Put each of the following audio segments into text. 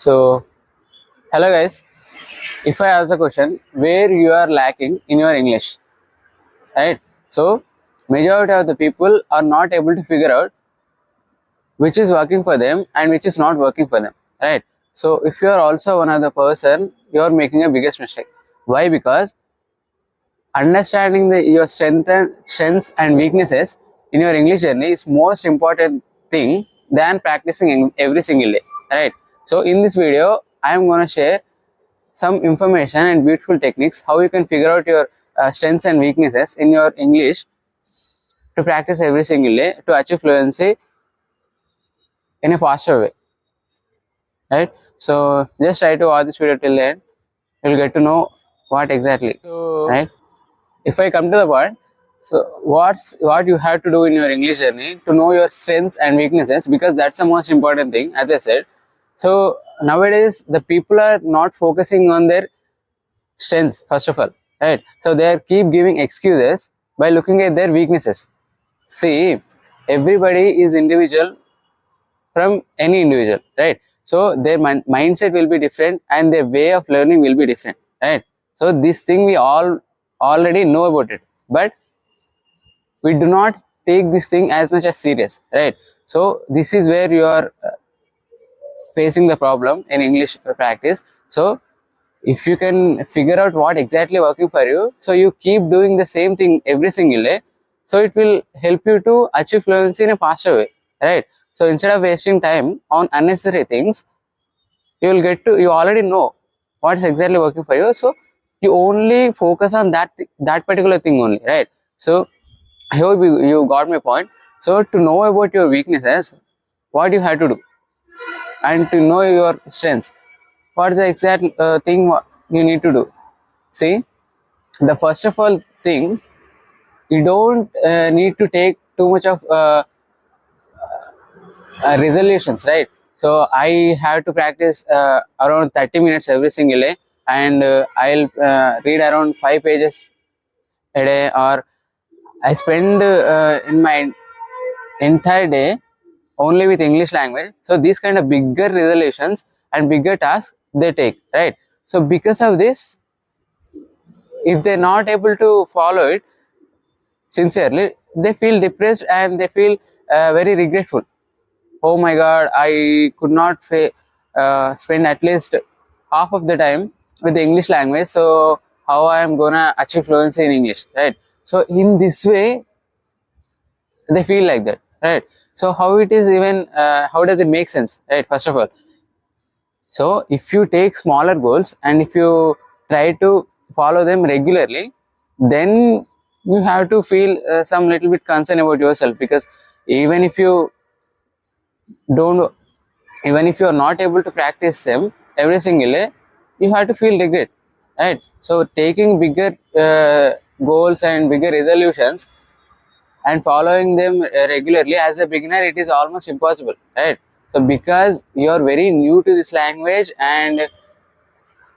So, hello guys. If I ask a question, where you are lacking in your English, right? So, majority of the people are not able to figure out which is working for them and which is not working for them, right? So, if you are also one of the person, you are making a biggest mistake. Why? Because understanding your strengths and weaknesses in your English journey is most important thing than practicing every single day, right? So, in this video, I am going to share some information and beautiful techniques how you can figure out your strengths and weaknesses in your English to practice every single day to achieve fluency in a faster way, right? So just try to watch this video till the end. You'll get to know what exactly, right? If I come to the point, so what you have to do in your English journey to know your strengths and weaknesses, because that's the most important thing, as I said. So nowadays the people are not focusing on their strengths first of all, right? So they are keep giving excuses by looking at their weaknesses. See, everybody is individual from any individual, right? So their mindset will be different and their way of learning will be different, right? So this thing we all already know about it, but we do not take this thing as much as serious, right? So this is where you are facing the problem in English practice. So if you can figure out what exactly working for you, so you keep doing the same thing every single day, so it will help you to achieve fluency in a faster way, right? So instead of wasting time on unnecessary things, you already know what is exactly working for you, so you only focus on that particular thing only, right? So I hope you got my point. So to know about your weaknesses, what you have to do, and to know your strengths, what is the exact thing you need to do. See, the first of all thing, you don't need to take too much of resolutions, right? So I have to practice around 30 minutes every single day, and I'll read around 5 pages a day, or I spend in my entire day only with English language. So these kind of bigger resolutions and bigger tasks they take, right? So because of this, if they're not able to follow it sincerely, they feel depressed and they feel very regretful. Oh my god, I could not spend at least half of the time with the English language, so how I am gonna achieve fluency in English, right? So in this way they feel like that, right? So how it is, even how does it make sense, right? First of all, so if you take smaller goals and if you try to follow them regularly, then you have to feel some little bit concern about yourself, because even if you don't even if you are not able to practice them every single day, you have to feel regret, right? So taking bigger goals and bigger resolutions and following them regularly, as a beginner it is almost impossible, right? So because you are very new to this language and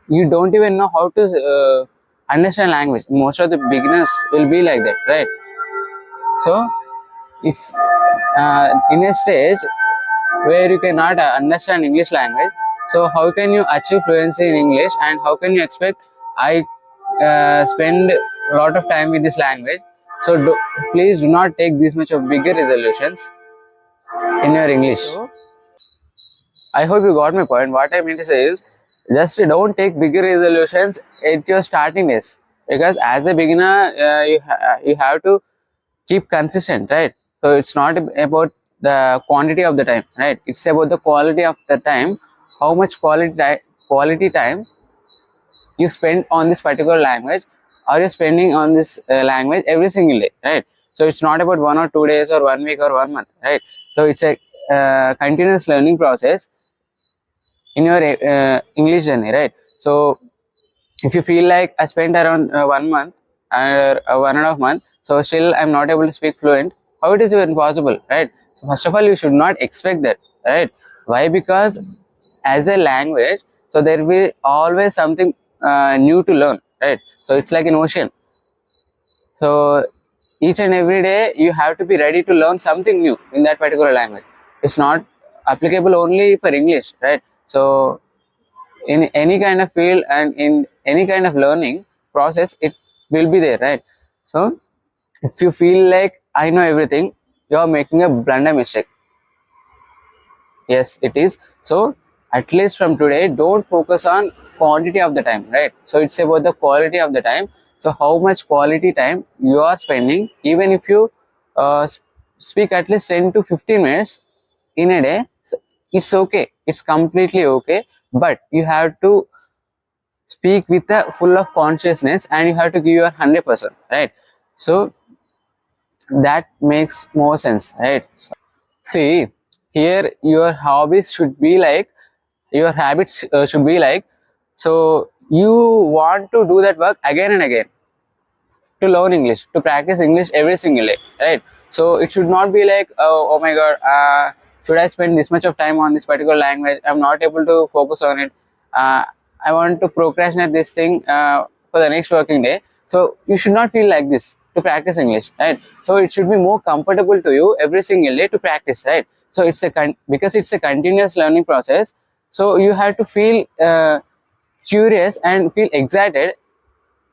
you don't even know how to understand language, most of the beginners will be like that, right? So if in a stage where you cannot understand English language, so how can you achieve fluency in English, and how can you expect I spend a lot of time with this language? So please do not take this much of bigger resolutions in your English. So, I hope you got my point. What I mean to say is, just don't take bigger resolutions at your starting days, because as a beginner you have to keep consistent, right? So it's not about the quantity of the time, right? It's about the quality of the time. How much quality time you spend on this particular language, or you're spending on this language every single day, right? So it's not about 1 or 2 days or 1 week or 1 month, right? So it's a continuous learning process in your English journey, right? So if you feel like I spent around 1 month or 1.5 month, so still I'm not able to speak fluent, how it is even possible, right? So first of all, you should not expect that, right? Why? Because as a language, so there will be always something new to learn, right? So it's like an ocean. So each and every day you have to be ready to learn something new in that particular language. It's not applicable only for English, right? So in any kind of field and in any kind of learning process, it will be there, right? So if you feel like I know everything, you are making a blunder mistake. Yes, it is. So at least from today, don't focus on quantity of the time, right? So it's about the quality of the time. So how much quality time you are spending, even if you speak at least 10 to 15 minutes in a day, so it's okay, it's completely okay. But you have to speak with a full of consciousness, and you have to give your 100%, right? So that makes more sense, right? See, here your hobbies should be like, your habits should be like, so you want to do that work again and again to learn English, to practice English every single day, right? So it should not be like, oh my god, should I spend this much of time on this particular language? I'm not able to focus on it. I want to procrastinate this thing for the next working day. So you should not feel like this to practice English, right? So it should be more comfortable to you every single day to practice, right? So it's a because it's a continuous learning process. So you have to feel curious and feel excited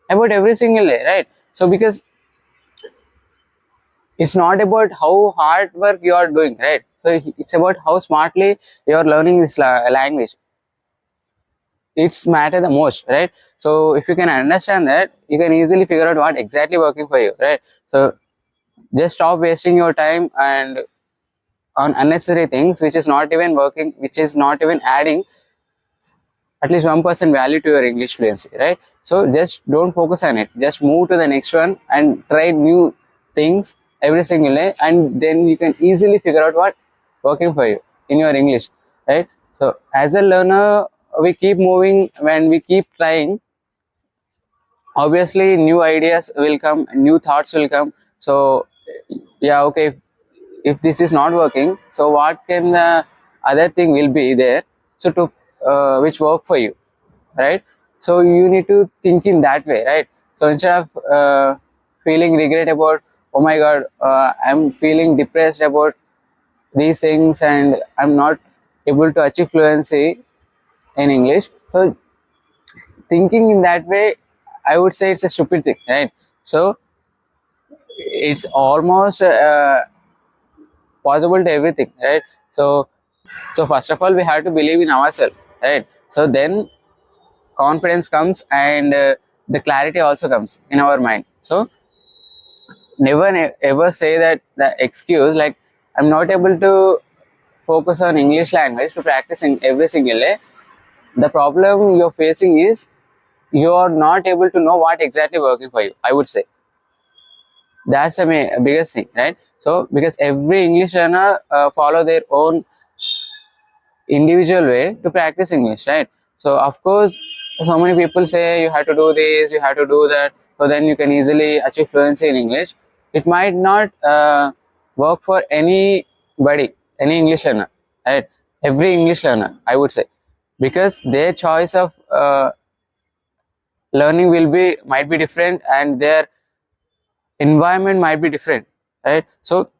about every single day, right? So because it's not about how hard work you are doing, right? So it's about how smartly you are learning this language. It's matter the most, right? So if you can understand that, you can easily figure out what exactly working for you, right? So just stop wasting your time and on unnecessary things which is not even working, which is not even adding at least 1% value to your English fluency, right? So just don't focus on it. Just move to the next one and try new things every single day, and then you can easily figure out what working for you in your English, right? So as a learner, we keep moving when we keep trying. Obviously, new ideas will come, new thoughts will come. So yeah, okay, if this is not working, so what can the other thing will be there, so to which work for you, right? So you need to think in that way, right? So instead of feeling regret about, oh my god, I'm feeling depressed about these things and I'm not able to achieve fluency in English, so thinking in that way, I would say it's a stupid thing, right? So it's almost possible to everything, right? So first of all, we have to believe in ourselves, right? So then confidence comes, and the clarity also comes in our mind. So never ever say that the excuse like, I'm not able to focus on English language to practice in every single day. The problem you're facing is you're not able to know what exactly working for you, I would say. That's the biggest thing, right? So because every English learner follow their own individual way to practice English, right? So of course, so many people say you have to do this, you have to do that, so then you can easily achieve fluency in English. It might not work for anybody, any English learner, right? Every English learner, I would say, because their choice of learning will be might be different, and their environment might be different, right? So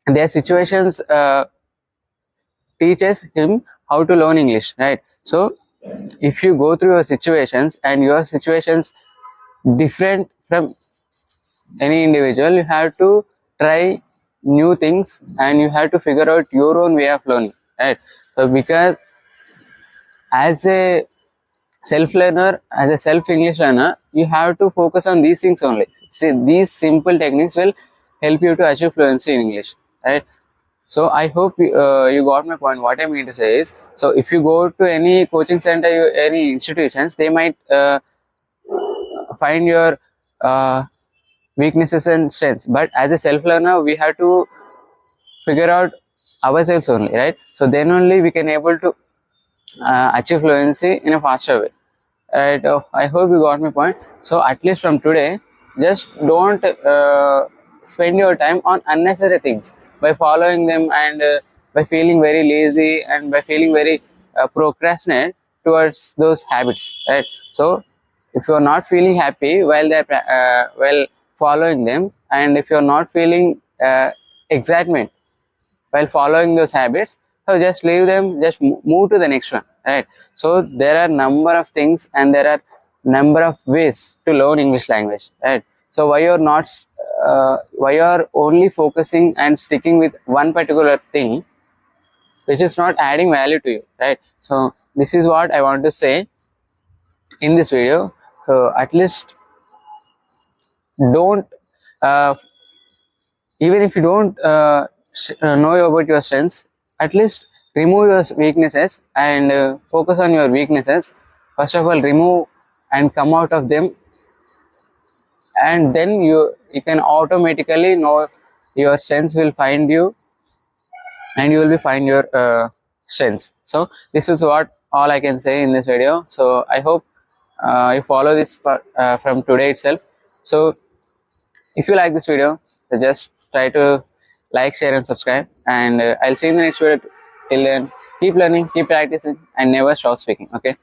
their situations teaches him how to learn English, right? So if you go through your situations and your situations different from any individual, you have to try new things and you have to figure out your own way of learning, right? So because as a self learner, as a self English learner, you have to focus on these things only. See, these simple techniques will help you to achieve fluency in English, right? So I hope you got my point. What I mean to say is, so if you go to any coaching center, any institutions, they might find your uh, weaknesses and strengths. But as a self learner, we have to figure out ourselves only, right? So then only we can able to achieve fluency in a faster way, right? I hope you got my point. So at least from today, just don't spend your time on unnecessary things by following them, and by feeling very lazy and by feeling very procrastinate towards those habits, right? So if you are not feeling happy while they're while following them, and if you're not feeling excitement while following those habits, So just leave them, just move to the next one, right? So there are number of things and there are number of ways to learn English language, right? So why you're not, why you're only focusing and sticking with one particular thing, which is not adding value to you, right? So this is what I want to say in this video. So at least don't, even if you don't know about your strengths, at least remove your weaknesses and focus on your weaknesses. First of all, remove and come out of them, and then you can automatically know your strengths will find you, and you will be find your strengths. So this is what all I can say in this video. So I hope you follow this from today itself. So if you like this video, just try to like, share and subscribe, and I'll see you in the next video. Till then, keep learning, keep practicing, and never stop speaking. Okay.